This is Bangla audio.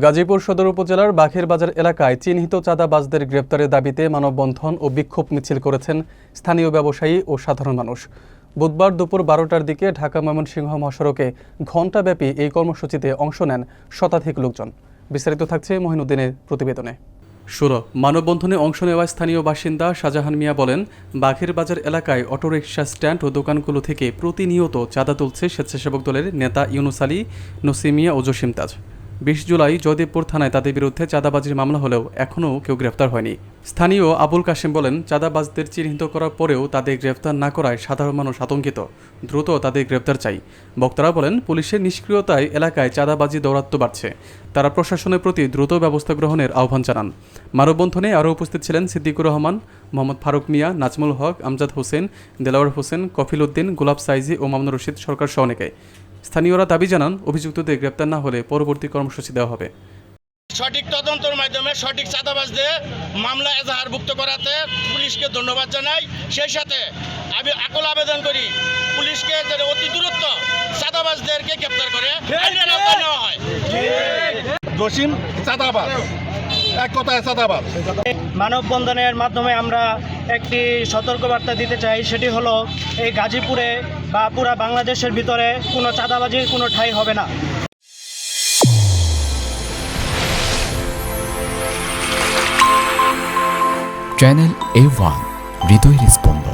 গাজীপুর সদর উপজেলার বাঘের বাজার এলাকায় চিহ্নিত চাঁদাবাজদের গ্রেপ্তারের দাবিতে মানববন্ধন ও বিক্ষোভ মিছিল করেছেন স্থানীয় ব্যবসায়ী ও সাধারণ মানুষ। বুধবার দুপুর 12টার দিকে ঢাকা-ময়মনসিংহ মহাসড়কে ঘণ্টাব্যাপী এই কর্মসূচিতে অংশ নেন শতাধিক লোকজন। বিস্তারিত থাকছে মহিনুদ্দিনের প্রতিবেদনে। মানববন্ধনে অংশ নেওয়া স্থানীয় বাসিন্দা শাহজাহান মিয়া বলেন, বাঘের বাজার এলাকায় অটোরিকশা স্ট্যান্ড ও দোকানগুলো থেকে প্রতিনিয়ত চাঁদা তুলছে স্বেচ্ছাসেবক দলের নেতা ইউনুস আলী, নসিমিয়া ও জসিম তাজ। 20 জুলাই জয়দেবপুর থানায় তাদের বিরুদ্ধে চাঁদাবাজির মামলা হলেও এখনও কেউ গ্রেফতার হয়নি। স্থানীয় আবুল কাশেম বলেন, চাঁদাবাজদের চিহ্নিত করার পরেও তাদের গ্রেফতার না করায় সাধারণ মানুষ আতঙ্কিত, দ্রুত তাদের গ্রেফতার চাই। বক্তারা বলেন, পুলিশের নিষ্ক্রিয়তায় এলাকায় চাঁদাবাজি দৌরাত্ম্য বাড়ছে। তারা প্রশাসনের প্রতি দ্রুত ব্যবস্থা গ্রহণের আহ্বান জানান। মানববন্ধনে আরও উপস্থিত ছিলেন সিদ্দিকুর রহমান, মোহাম্মদ ফারুক মিয়া, নাজমুল হক, আমজাদ হোসেন, দেলাওয়ার হোসেন, কফিল উদ্দিন, গোলাপ সাইজি ও মামুনুর রশিদ সরকার সহ অনেকে। স্থানীয়রা দাবি জানান, অভিযুক্তদের গ্রেপ্তার না হলে পরবর্তী কর্মসূচি দেওয়া হবে। সঠিক তদন্তের মাধ্যমে সঠিক চাঁদাবাজদের মামলা এজাহারভুক্ত করাতে পুলিশকে ধন্যবাদ জানাই। সেই সাথে আমি আকুল আবেদন করি, পুলিশকে যেন অতি দ্রুত চাঁদাবাজদেরকে গ্রেপ্তার করে আইনের আওতায় নেওয়া হয়। জসিম চাঁদাবাজ, এক কথায় চাঁদাবাজ। মানববন্ধনের মাধ্যমে আমরা একটি সতর্কবার্তা দিতে চাই, সেটি হলো এই গাজীপুরে বা পুরা বাংলাদেশের ভিতরে কোনো চাঁদাবাজির কোনো ঠাঁই হবে না। চ্যানেল A1 হৃদয় স্পন্দন।